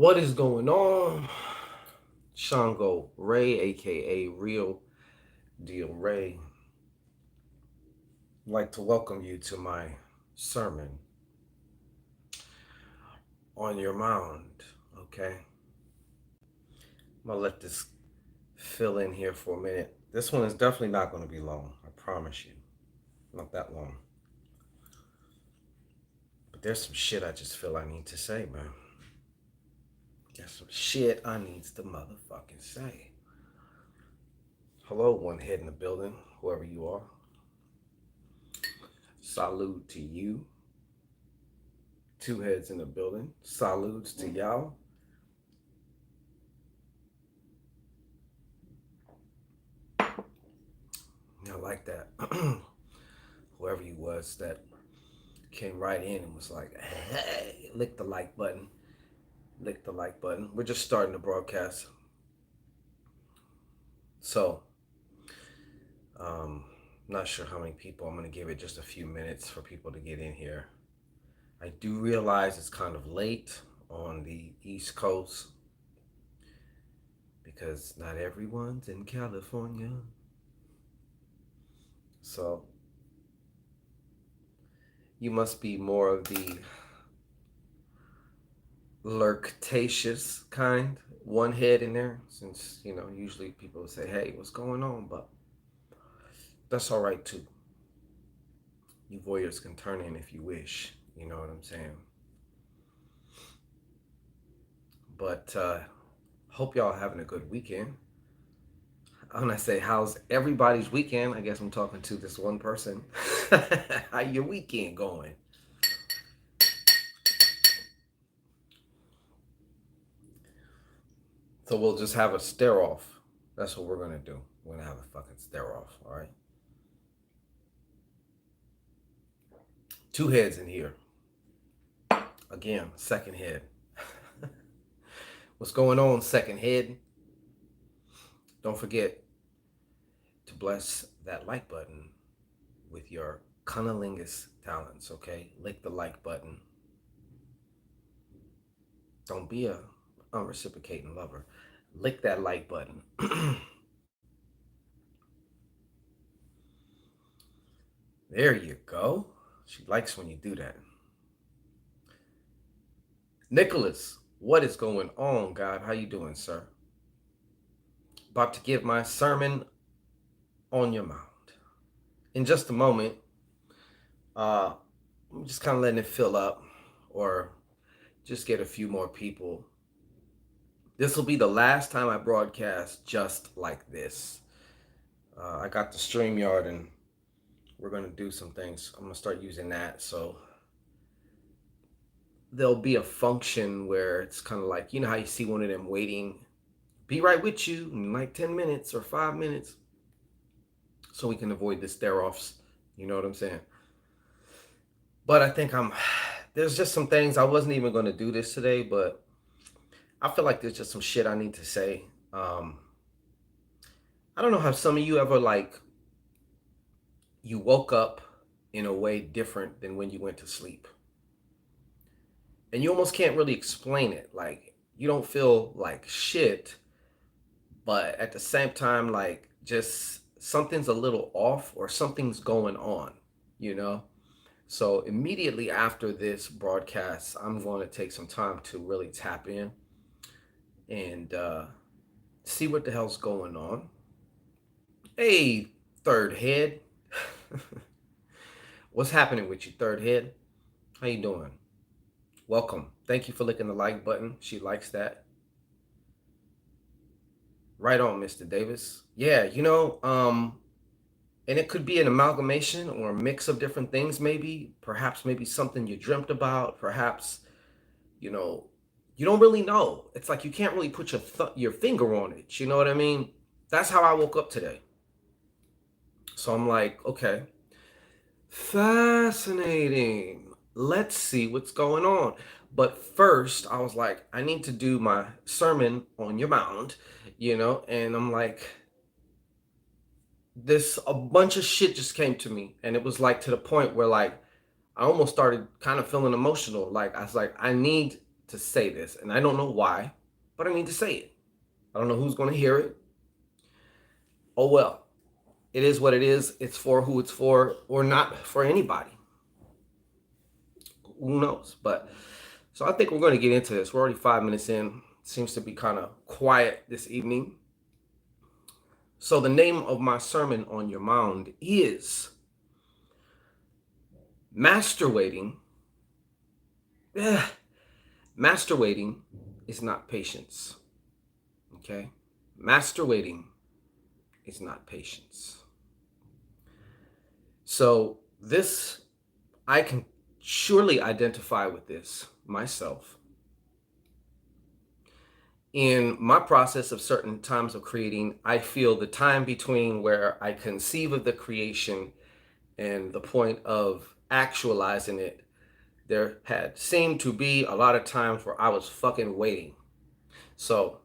What is going on? Shango Ray, aka Real Deal Ray, I'd like to welcome you to my sermon on your mound. Okay, I'm gonna let this fill in here for a minute. This one is definitely not going to be long. I promise you, not that long. But there's some shit I just feel I need to say, man. There's some shit I needs to motherfucking say. Hello, one head in the building, whoever you are. Salute to you. Two heads in the building. Salutes to y'all. I like that. Whoever you was that came right in and was like, hey, lick the like button. Lick the like button. We're just starting the broadcast. So, not sure how many people. I'm going to give it just a few minutes for people to get in here. I do realize it's kind of late on the East Coast because not everyone's in California. So, you must be more of the lurktatious kind, one head in there, since, usually people say, hey, what's going on? But that's all right too. You voyeurs can turn in if you wish. You know what I'm saying? But hope y'all having a good weekend. When I say how's everybody's weekend, I guess I'm talking to this one person. How your weekend going? So we'll just have a stare off. That's what we're gonna do. We're gonna have a fucking stare off, all right? Two heads in here. Again, second head. What's going on, second head? Don't forget to bless that like button with your cunnilingus talents, okay? Lick the like button. Don't be a unreciprocating lover. Lick that like button. There you go. She likes when you do that. Nicholas, what is going on, God? How you doing, sir? About to give my sermon on your mound. In just a moment, I'm just kind of letting it fill up or just get a few more people. This will be the last time I broadcast just like this. I got the StreamYard and we're going to do some things. I'm going to start using that. So there'll be a function where it's kind of like, you know how you see one of them waiting, be right with you in like 10 minutes or 5 minutes. So we can avoid the stare offs. You know what I'm saying? But I think there's just some things I wasn't even going to do this today, but I feel like there's just some shit I need to say. I don't know how some of you ever you woke up in a way different than when you went to sleep. And you almost can't really explain it. Like, you don't feel like shit, but at the same time, like, just something's a little off or something's going on, you know? So immediately after this broadcast, I'm going to take some time to really tap in and see what the hell's going on. Hey, third head. What's happening with you, third head? How you doing? Welcome. Thank you for licking the like button. She likes that. Right on, Mr. Davis. Yeah, and it could be an amalgamation or a mix of different things, maybe. Perhaps maybe something you dreamt about. Perhaps, you know, you don't really know. It's like you can't really put your finger on it. You know what I mean? That's how I woke up today. So I'm like, okay, fascinating. Let's see what's going on. But first, I was like, I need to do my sermon on your mound, and I'm like, a bunch of shit just came to me. And it was like to the point where like I almost started kind of feeling emotional. Like I was like, I need to say this, and I don't know why, but I need to say it. I don't know who's going to hear it. Oh well, it is what it is. It's for who it's for, or not for anybody. Who knows? But so I think we're going to get into this. We're already 5 minutes in. Seems to be kind of quiet this evening. So the name of my sermon on your mound is Masterwaiting. Masterwaiting is not patience. Okay? Masterwaiting is not patience. So this, I can surely identify with this myself. In my process of certain times of creating, I feel the time between where I conceive of the creation and the point of actualizing it, there had seemed to be a lot of times where I was fucking waiting. So,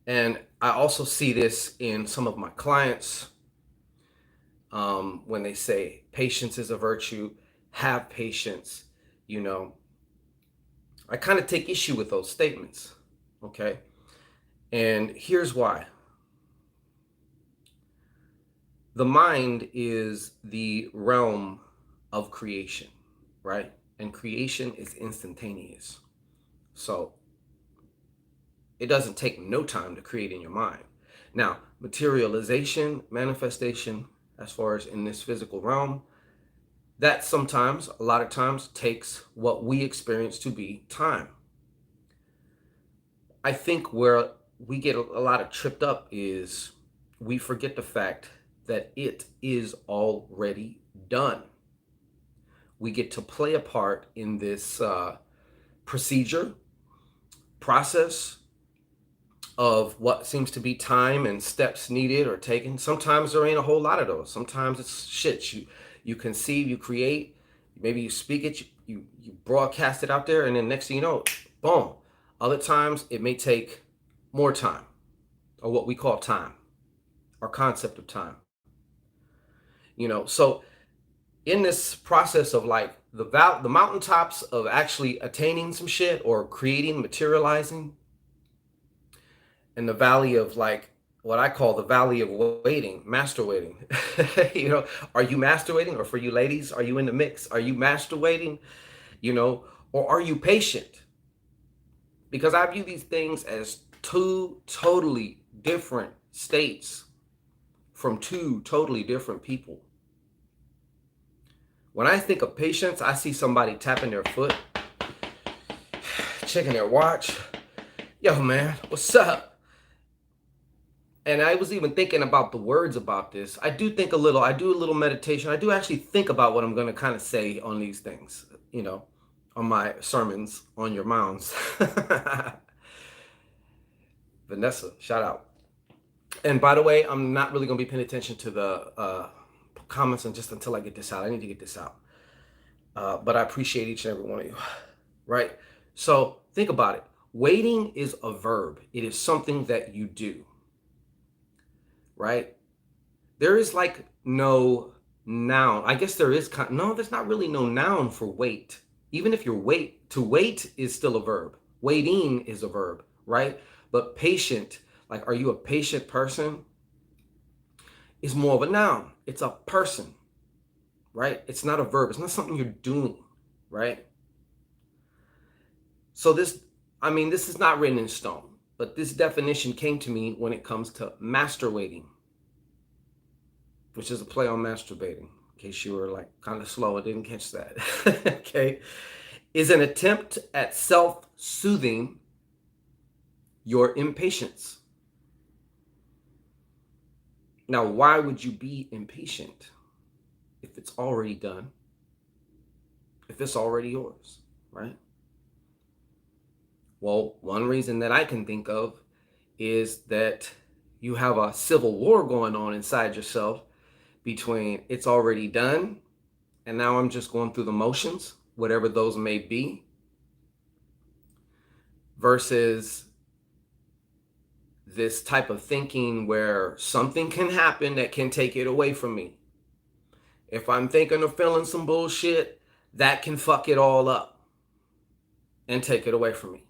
and I also see this in some of my clients when they say patience is a virtue, have patience, you know, I kind of take issue with those statements. Okay. And here's why. The mind is the realm of creation, right? And creation is instantaneous. So it doesn't take no time to create in your mind. Now, materialization, manifestation, as far as in this physical realm, that sometimes, a lot of times, takes what we experience to be time. I think where we get a lot of tripped up is we forget the fact that it is already done. We get to play a part in this procedure, process of what seems to be time and steps needed or taken. Sometimes there ain't a whole lot of those. Sometimes it's shit. You conceive, you create, maybe you speak it, you broadcast it out there, and then next thing you know, boom. Other times it may take more time, or what we call time, our concept of time. You know, so in this process of like the mountaintops of actually attaining some shit or creating, materializing, and the valley of like what I call the valley of waiting, master waiting. You know, are you master waiting? Or for you ladies, are you in the mix? Are you master waiting? You know, or are you patient? Because I view these things as two totally different states from two totally different people. When I think of patience, I see somebody tapping their foot, checking their watch. Yo, man, what's up? And I was even thinking about the words about this. I do a little meditation. I do actually think about what I'm going to kind of say on these things, you know, on my sermons on your mounds. Vanessa, shout out. And by the way, I'm not really going to be paying attention to the comments and just until I get this out. I need to get this out. But I appreciate each and every one of you. Right? So think about it. Waiting is a verb. It is something that you do. Right? There is like no noun. I guess there is. No, there's not really no noun for wait. Even if you're to wait is still a verb. Waiting is a verb, right? But patient, like, are you a patient person? Is more of a noun. It's a person, right? It's not a verb. It's not something you're doing, right? So this is not written in stone, but this definition came to me when it comes to masterwaiting, which is a play on masturbating, in case you were like kind of slow and didn't catch that. Okay. Is an attempt at self-soothing your impatience. Now, why would you be impatient if it's already done? If it's already yours, right? Well, one reason that I can think of is that you have a civil war going on inside yourself between it's already done and now I'm just going through the motions, whatever those may be, versus this type of thinking where something can happen that can take it away from me. If I'm thinking or feeling some bullshit, that can fuck it all up. and take it away from me.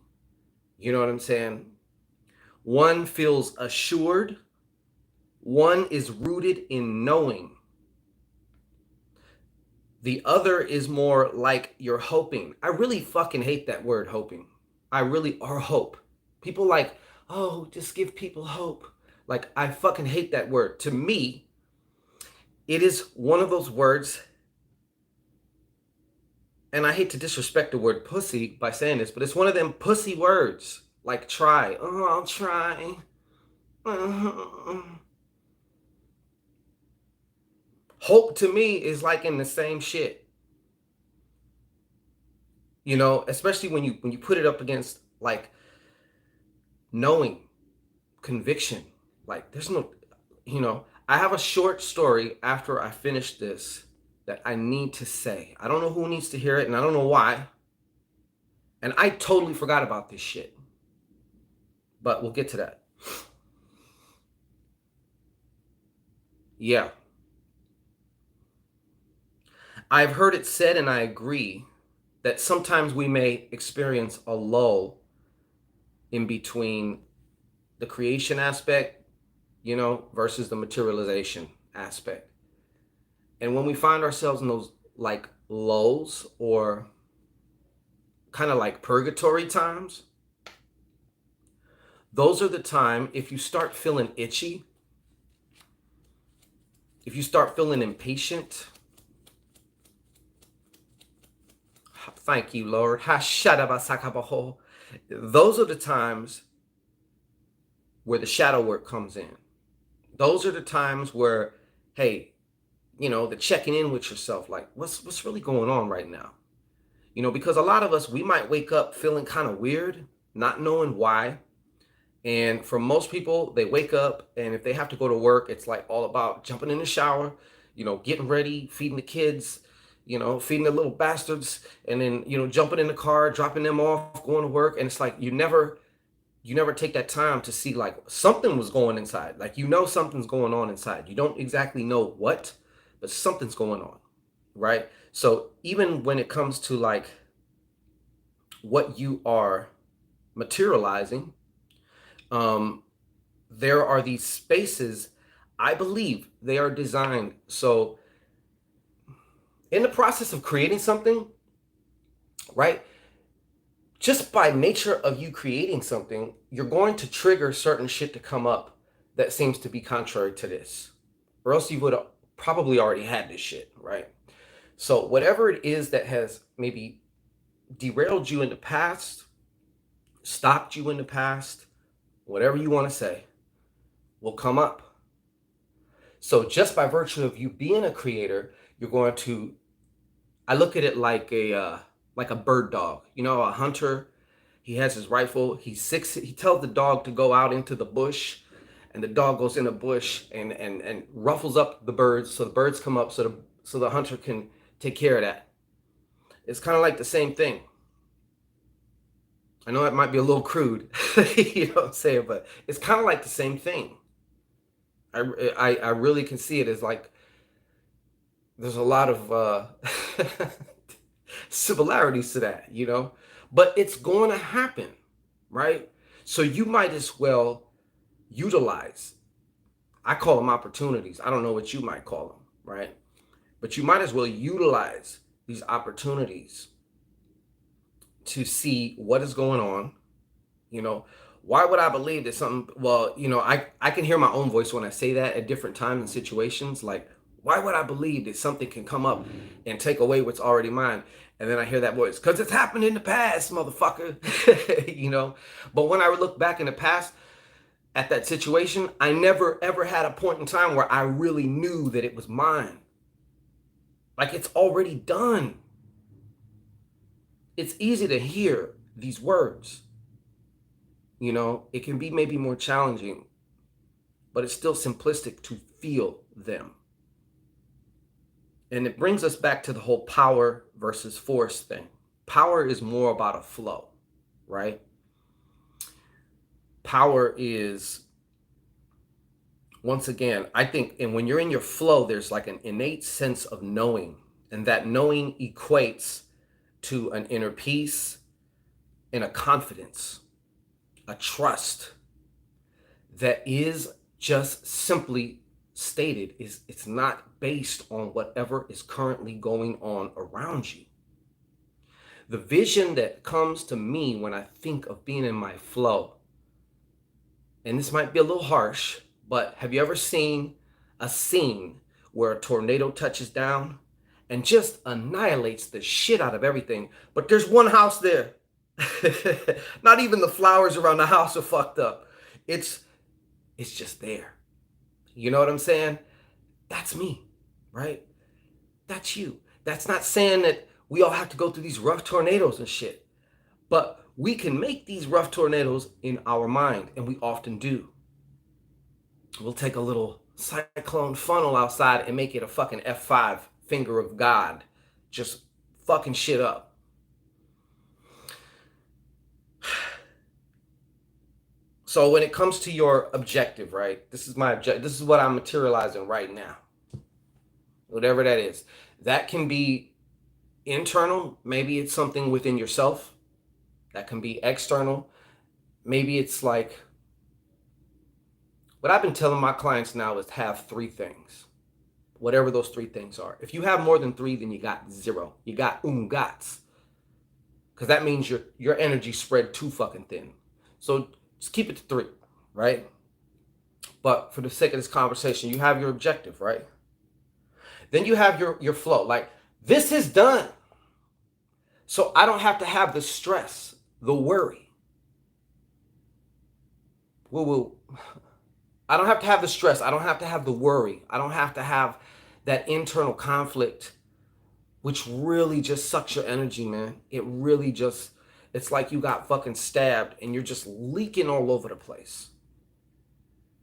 You know what I'm saying? One feels assured, one is rooted in knowing. The other is more like you're hoping. I really fucking hate that word hoping. I really are hope. People like, oh, just give people hope. Like, I fucking hate that word. To me, it is one of those words, and I hate to disrespect the word pussy by saying this, but it's one of them pussy words. Like try. Oh, I'll try. Hope to me is like in the same shit. You know, especially when you put it up against like knowing, conviction. Like there's no, I have a short story after I finish this that I need to say. I don't know who needs to hear it and I don't know why. And I totally forgot about this shit. But we'll get to that. Yeah. I've heard it said, and I agree, that sometimes we may experience a lull in between the creation aspect, versus the materialization aspect. And when we find ourselves in those like lulls or kind of like purgatory times, those are the time if you start feeling itchy, if you start feeling impatient. Thank you, Lord. Those are the times where the shadow work comes in. Those are the times where, hey, the checking in with yourself, like what's really going on right now? Because a lot of us, we might wake up feeling kind of weird, not knowing why. And for most people, they wake up and if they have to go to work, it's like all about jumping in the shower, getting ready, feeding the kids, feeding the little bastards, and then, jumping in the car, dropping them off, going to work. And it's like you never take that time to see like something was going inside. Like, something's going on inside. You don't exactly know what, but something's going on, right? So even when it comes to like what you are materializing, there are these spaces, I believe they are designed. So in the process of creating something, right? Just by nature of you creating something, you're going to trigger certain shit to come up that seems to be contrary to this. Or else you would have probably already had this shit, right? So whatever it is that has maybe derailed you in the past, stopped you in the past, whatever you want to say, will come up. So just by virtue of you being a creator, you're going to, I look at it like a bird dog. A hunter, he has his rifle, he tells the dog to go out into the bush, and the dog goes in the bush and ruffles up the birds, so the birds come up so the hunter can take care of that. It's kind of like the same thing. I know that might be a little crude, you know what I'm saying, but it's kind of like the same thing. I really can see it as like there's a lot of similarities to that, but it's going to happen, right? So you might as well utilize, I call them opportunities. I don't know what you might call them, right? But you might as well utilize these opportunities to see what is going on. Why would I believe that something, well, I can hear my own voice when I say that at different times and situations. Like, why would I believe that something can come up and take away what's already mine? And then I hear that voice, because it's happened in the past, motherfucker. But when I look back in the past at that situation, I never ever had a point in time where I really knew that it was mine. Like, it's already done. It's easy to hear these words. It can be maybe more challenging, but it's still simplistic to feel them. And it brings us back to the whole power versus force thing. Power is more about a flow, right? Power is, once again, I think, and when you're in your flow, there's like an innate sense of knowing, and that knowing equates to an inner peace, and a confidence, a trust that is just simply stated, is it's not based on whatever is currently going on around you. The vision that comes to me when I think of being in my flow, and this might be a little harsh, but have you ever seen a scene where a tornado touches down and just annihilates the shit out of everything, but there's one house there? Not even the flowers around the house are fucked up. It's just there. You know what I'm saying? That's me, right? That's you. That's not saying that we all have to go through these rough tornadoes and shit, but we can make these rough tornadoes in our mind, and we often do. We'll take a little cyclone funnel outside and make it a fucking F5 finger of God, just fucking shit up. So when it comes to your objective, right? This is my objective. This is what I'm materializing right now. Whatever that is. That can be internal. Maybe it's something within yourself. That can be external. Maybe it's like, what I've been telling my clients now is have 3 things. Whatever those 3 things are. If you have more than 3, then you got 0. You got umgats. Because that means your energy spread too fucking thin. So just keep it to 3, right? But for the sake of this conversation, you have your objective, right? Then you have your flow. Like, this is done. So I don't have to have the stress, the worry. Woo-woo. I don't have to have the stress. I don't have to have the worry. I don't have to have that internal conflict, which really just sucks your energy, man. It really just, it's like you got fucking stabbed and you're just leaking all over the place.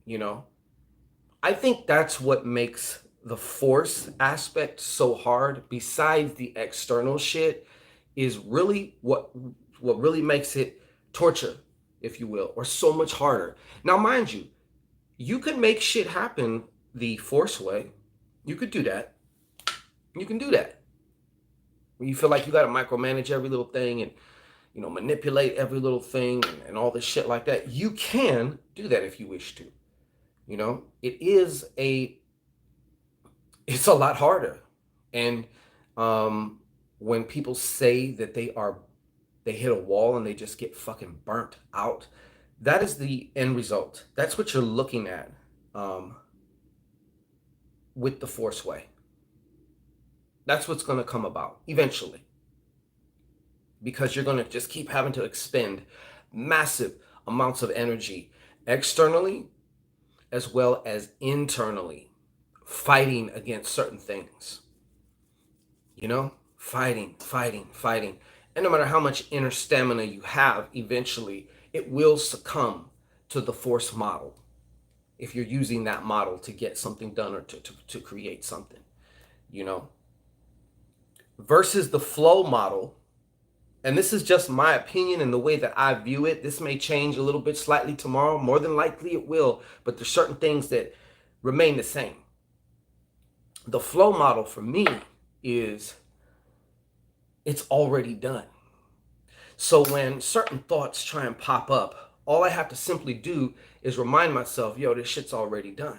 You know? I think that's what makes the force aspect so hard, besides the external shit, is really what really makes it torture, if you will, or so much harder. Now, mind you, you can make shit happen the force way. You could do that. You can do that. When you feel like you got to micromanage every little thing and, you know, manipulate every little thing and all this shit like that, you can do that if you wish to. You know, it's a lot harder. And when people say that they hit a wall and they just get fucking burnt out, that is the end result. That's what you're looking at with the force way. That's what's going to come about eventually. Because you're going to just keep having to expend massive amounts of energy externally as well as internally, fighting against certain things. You know, fighting. And no matter how much inner stamina you have, eventually it will succumb to the force model if you're using that model to get something done or to create something, you know, versus the flow model. And this is just my opinion and the way that I view it. This may change a little bit slightly tomorrow. More than likely it will, but there's certain things that remain the same. The flow model for me is, it's already done. So when certain thoughts try and pop up, all I have to simply do is remind myself, yo, this shit's already done.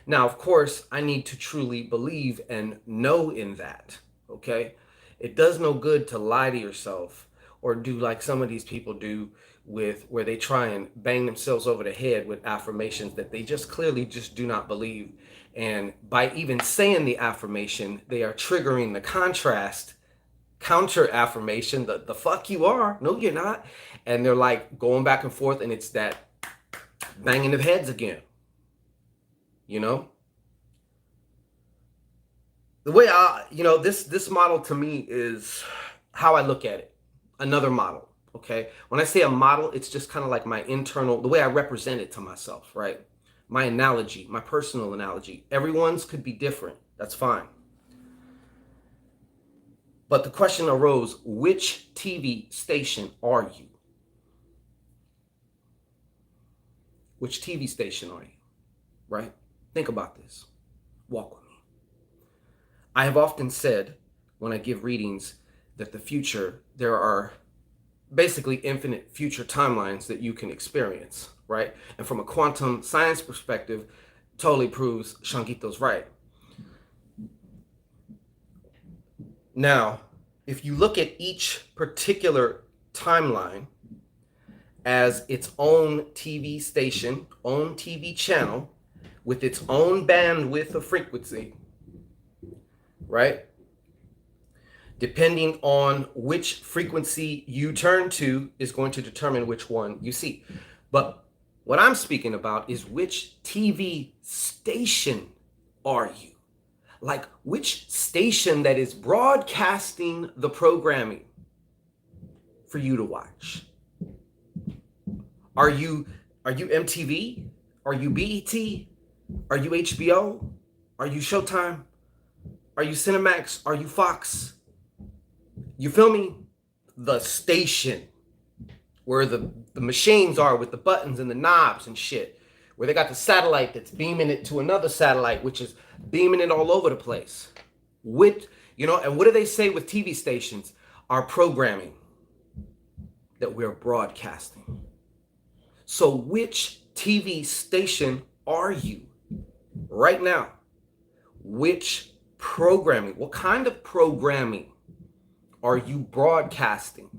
Now, of course, I need to truly believe and know in that, okay? It does no good to lie to yourself or do like some of these people do with where they try and bang themselves over the head with affirmations that they just clearly just do not believe. And by even saying the affirmation, they are triggering the counter affirmation, the fuck you are, no you're not. And they're like going back and forth, and it's that banging of heads again, you know? The way this model to me is how I look at it. Another model, okay? When I say a model, it's just kind of like my internal, the way I represent it to myself, right? My analogy, my personal analogy. Everyone's could be different. That's fine. But the question arose, which TV station are you? Which TV station are you? Right? Think about this. Walk with me. I have often said when I give readings that the future, there are basically infinite future timelines that you can experience, right? And from a quantum science perspective, totally proves Shanquito's right. Now, if you look at each particular timeline as its own TV station, own TV channel, with its own bandwidth of frequency, right? Depending on which frequency you turn to is going to determine which one you see. But what I'm speaking about is which TV station are you? Like which station that is broadcasting the programming for you to watch? Are you MTV? Are you BET? Are you HBO? Are you Showtime? Are you Cinemax? Are you Fox? You feel me? The station where the machines are with the buttons and the knobs and shit, where they got the satellite that's beaming it to another satellite, which is beaming it all over the place. With, and what do they say with TV stations? Our programming that we're broadcasting. So which TV station are you right now? Which programming? What kind of programming are you broadcasting?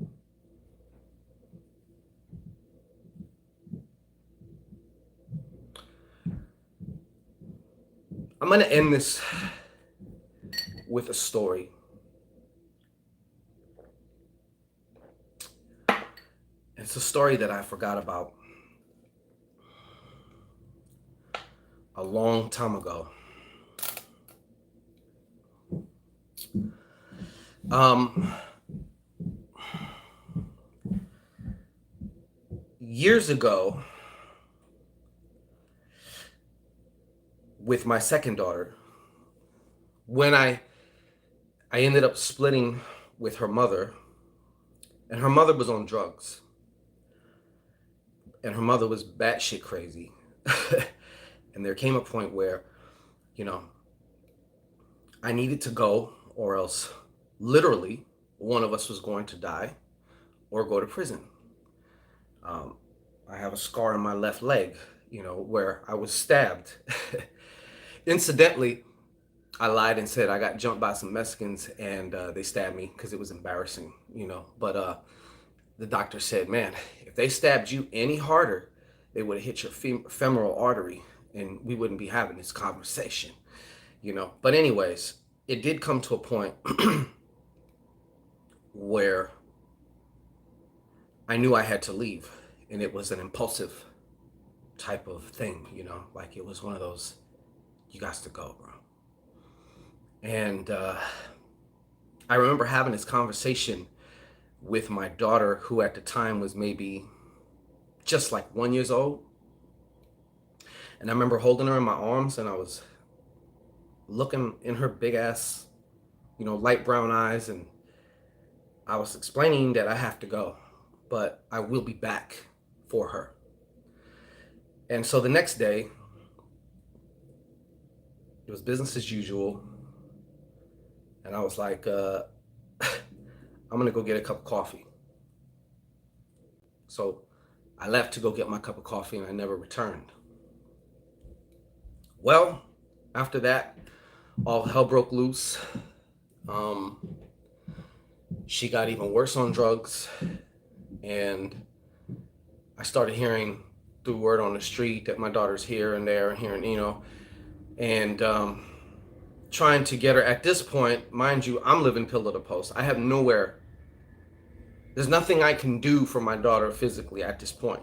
I'm going to end this with a story. It's a story that I forgot about a long time ago. Years ago, with my second daughter, when I ended up splitting with her mother, and her mother was on drugs, and her mother was batshit crazy. And there came a point where, I needed to go, or else literally one of us was going to die or go to prison. I have a scar on my left leg, where I was stabbed. Incidentally, I lied and said I got jumped by some Mexicans and they stabbed me because it was embarrassing, But the doctor said, man, if they stabbed you any harder, they would have hit your femoral artery and we wouldn't be having this conversation, But anyways, it did come to a point where I knew I had to leave, and it was an impulsive type of thing, like it was one of those, you got to go, bro. And I remember having this conversation with my daughter, who at the time was maybe just like 1 year old. And I remember holding her in my arms, and I was looking in her big ass, light brown eyes, and I was explaining that I have to go, but I will be back for her. And so the next day, it was business as usual. And I was like, I'm going to go get a cup of coffee. So I left to go get my cup of coffee, and I never returned. Well, after that, all hell broke loose. She got even worse on drugs. And I started hearing through word on the street that my daughter's here and there and here and, and trying to get her. At this point, mind you, I'm living pillar to post. I have nowhere. There's nothing I can do for my daughter physically at this point.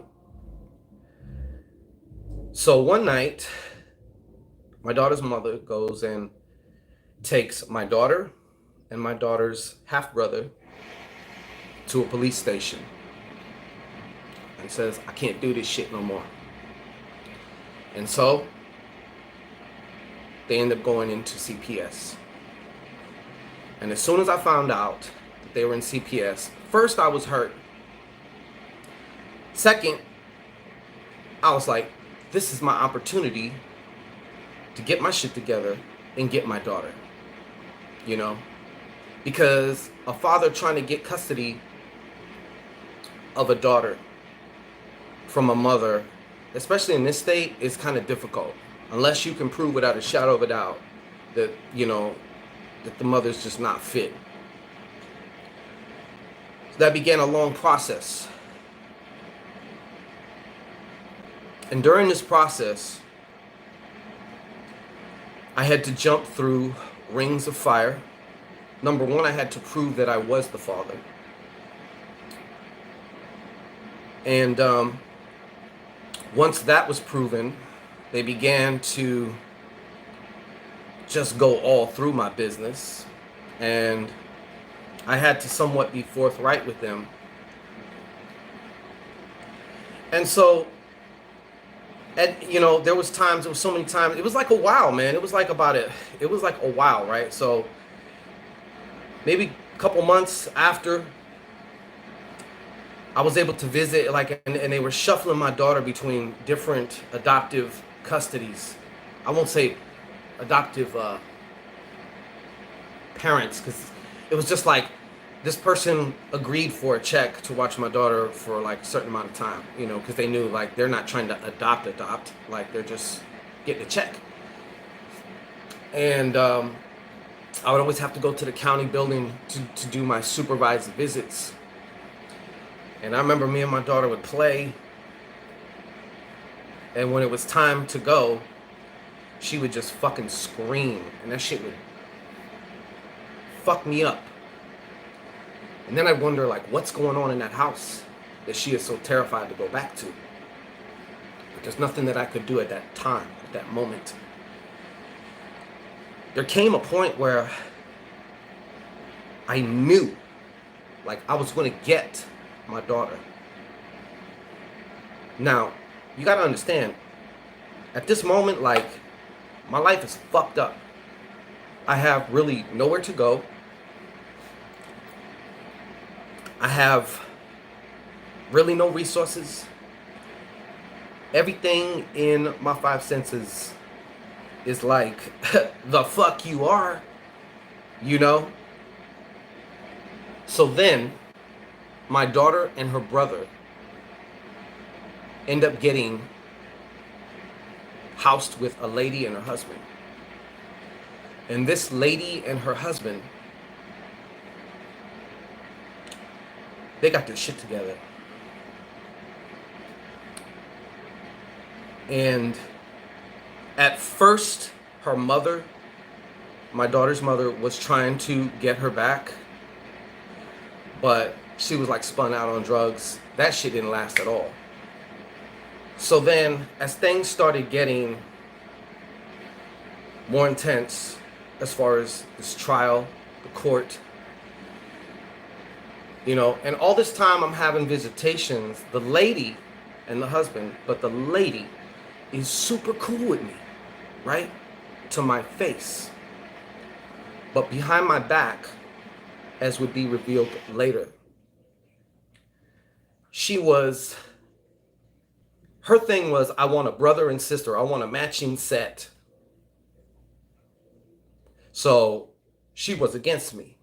So one night, my daughter's mother goes and takes my daughter and my daughter's half-brother to a police station and says, I can't do this shit no more. And so they end up going into CPS. And as soon as I found out that they were in CPS, first I was hurt. Second, I was like, this is my opportunity to get my shit together and get my daughter, because a father trying to get custody of a daughter from a mother, especially in this state, is kind of difficult. Unless you can prove without a shadow of a doubt that, that the mother's just not fit. So that began a long process. And during this process, I had to jump through rings of fire. Number one, I had to prove that I was the father. And once that was proven, they began to just go all through my business. And I had to somewhat be forthright with them. And so, and there was so many times, it was like a while, man. It was like a while, right? So maybe a couple months after, I was able to visit, and they were shuffling my daughter between different adoptive custodies. I won't say adoptive parents, because it was just like this person agreed for a check to watch my daughter for like a certain amount of time, because they knew like they're not trying to adopt, like they're just getting a check. And I would always have to go to the county building to do my supervised visits. And I remember me and my daughter would play, and when it was time to go, she would just fucking scream, and that shit would fuck me up. And then I wonder, like, what's going on in that house that she is so terrified to go back to? But there's nothing that I could do at that time, at that moment. There came a point where I knew, like, I was going to get my daughter. Now, you got to understand, at this moment, like, my life is fucked up. I have really nowhere to go. I have really no resources. Everything in my five senses is like, the fuck you are, So then, my daughter and her brother end up getting housed with a lady and her husband. And this lady and her husband, they got their shit together. And at first, her mother, my daughter's mother, was trying to get her back, but she was like spun out on drugs. That shit didn't last at all. So then, as things started getting more intense, as far as this trial, the court, and all this time I'm having visitations, the lady and the husband, but the lady is super cool with me, right? To my face. But behind my back, as would be revealed later, her thing was, I want a brother and sister. I want a matching set. So she was against me.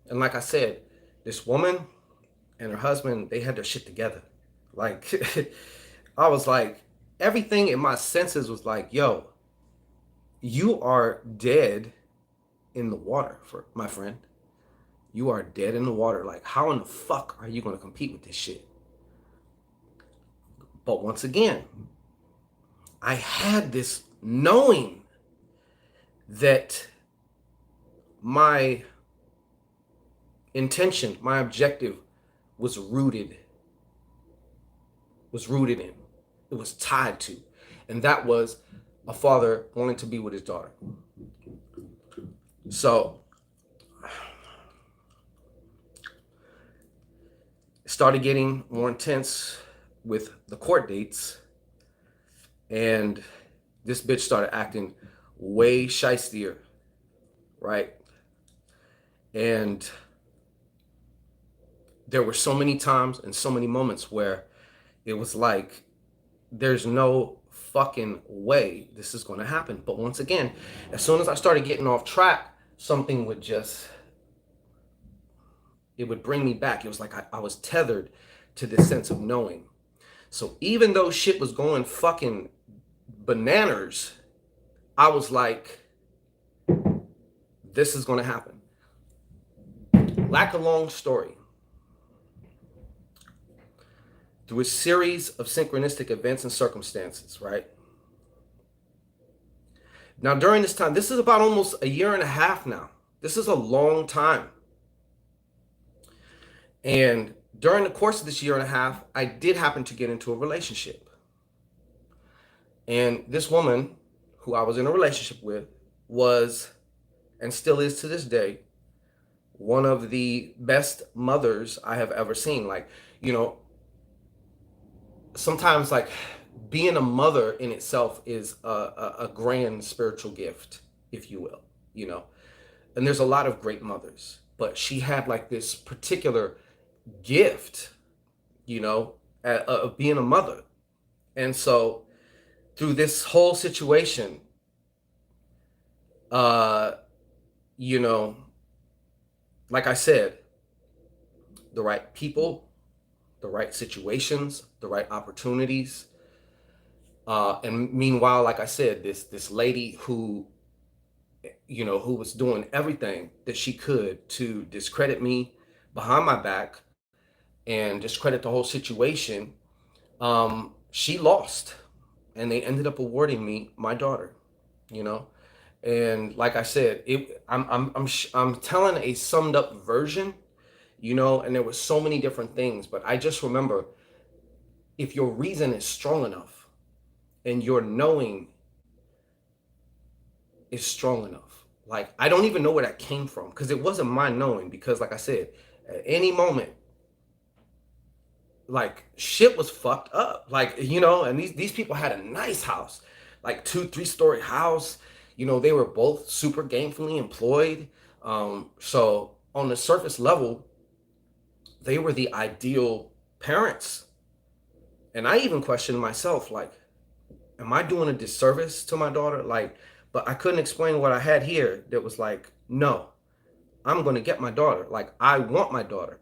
And like I said, this woman and her husband, they had their shit together. Like, I was like, everything in my senses was like, yo, you are dead in the water, my friend. You are dead in the water. Like, how in the fuck are you going to compete with this shit? But once again, I had this knowing that my intention, my objective was rooted in. It was tied to. And that was a father wanting to be with his daughter. So it started getting more intense with the court dates, and this bitch started acting way shystier, right? And there were so many times and so many moments where it was like, there's no fucking way this is going to happen. But once again, as soon as I started getting off track, something would it would bring me back. It was like I was tethered to this sense of knowing. So even though shit was going fucking bananas, I was like, this is going to happen. Like a long story, through a series of synchronistic events and circumstances, right? Now, during this time, this is about almost a year and a half now. This is a long time. And during the course of this year and a half, I did happen to get into a relationship. And this woman who I was in a relationship with was, and still is to this day, one of the best mothers I have ever seen. Like, you know, sometimes like being a mother in itself is a grand spiritual gift, if you will, you know. And there's a lot of great mothers, but she had like this particular gift, you know, of being a mother. And so through this whole situation, you know, like I said, the right people, the right situations, the right opportunities. And meanwhile, like I said, this lady who, you know, who was doing everything that she could to discredit me behind my back and discredit the whole situation, she lost, and they ended up awarding me my daughter, you know. And like I said, I'm telling a summed up version, you know, and there were so many different things, but I just remember, if your reason is strong enough and your knowing is strong enough, like I don't even know where that came from, because it wasn't my knowing, because like I said, at any moment, like shit was fucked up, like, you know. And these people had a nice house, like 2-3 story house, you know. They were both super gainfully employed, so on the surface level they were the ideal parents. And I even questioned myself, like, am I doing a disservice to my daughter? Like, but I couldn't explain what I had here that was like, no, I'm going to get my daughter, like I want my daughter.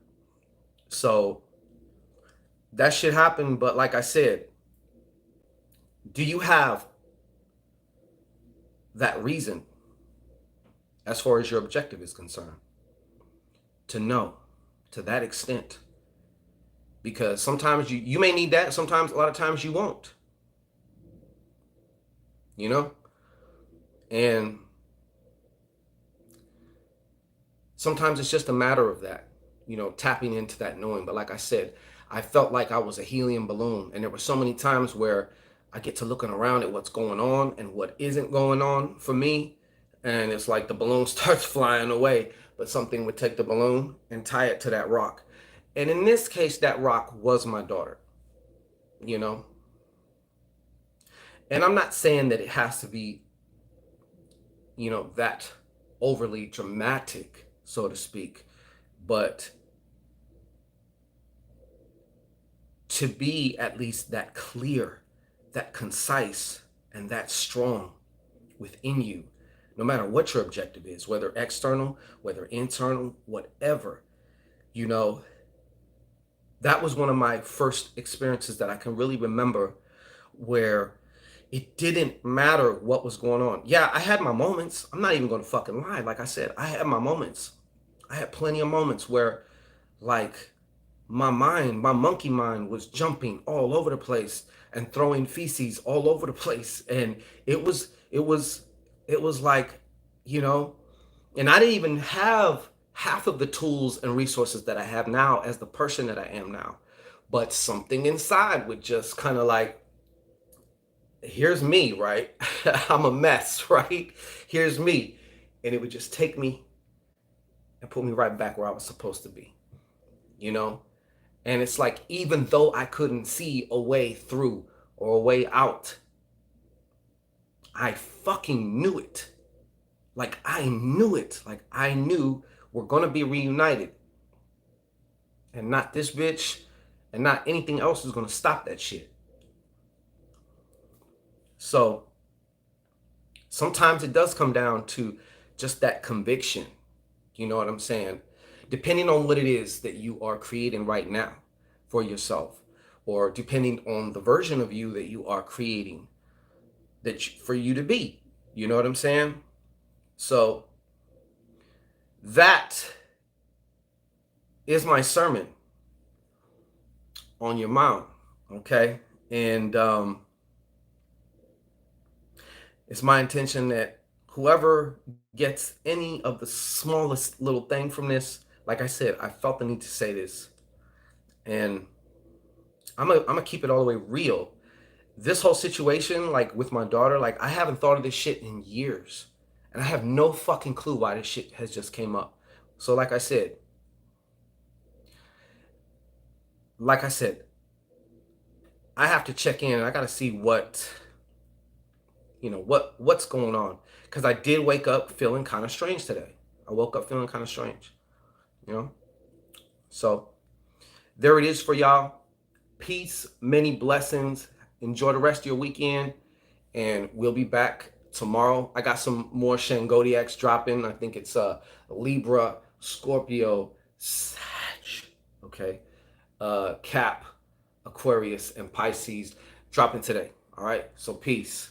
So that shit happened. But like I said, do you have that reason as far as your objective is concerned to know to that extent? Because sometimes you may need that, sometimes a lot of times you won't, you know. And sometimes it's just a matter of that, you know, tapping into that knowing. But like I said, I felt like I was a helium balloon, and there were so many times where I get to looking around at what's going on and what isn't going on for me, and it's like the balloon starts flying away, but something would take the balloon and tie it to that rock. And in this case, that rock was my daughter, you know. And I'm not saying that it has to be, you know, that overly dramatic, so to speak, but to be at least that clear, that concise, and that strong within you, no matter what your objective is, whether external, whether internal, whatever, you know. That was one of my first experiences that I can really remember, where it didn't matter what was going on. Yeah, I had my moments. I'm not even going to fucking lie. Like I said, I had my moments. I had plenty of moments where, like, my mind, my monkey mind was jumping all over the place and throwing feces all over the place. And it was like, you know, and I didn't even have half of the tools and resources that I have now as the person that I am now. But something inside would just kind of like, here's me, right? I'm a mess, right? Here's me. And it would just take me and put me right back where I was supposed to be, you know? And it's like, even though I couldn't see a way through or a way out, I fucking knew it. Like, I knew it. Like, I knew we're going to be reunited. And not this bitch and not anything else is going to stop that shit. So sometimes it does come down to just that conviction. You know what I'm saying? Depending on what it is that you are creating right now, for yourself, or depending on the version of you that you are creating for you to be. You know what I'm saying? So that is my sermon on your mound. Okay. And it's my intention that whoever gets any of the smallest little thing from this, like I said, I felt the need to say this. And I'm gonna keep it all the way real. This whole situation, like with my daughter, like I haven't thought of this shit in years. And I have no fucking clue why this shit has just came up. So like I said, I have to check in. I gotta see what's going on. Cause I did wake up feeling kind of strange today. I woke up feeling kind of strange, you know? So there it is for y'all. Peace, many blessings. Enjoy the rest of your weekend. And we'll be back tomorrow. I got some more Shangodiacs dropping. I think it's Libra, Scorpio, Sag, okay? Cap, Aquarius, and Pisces dropping today. All right, so peace.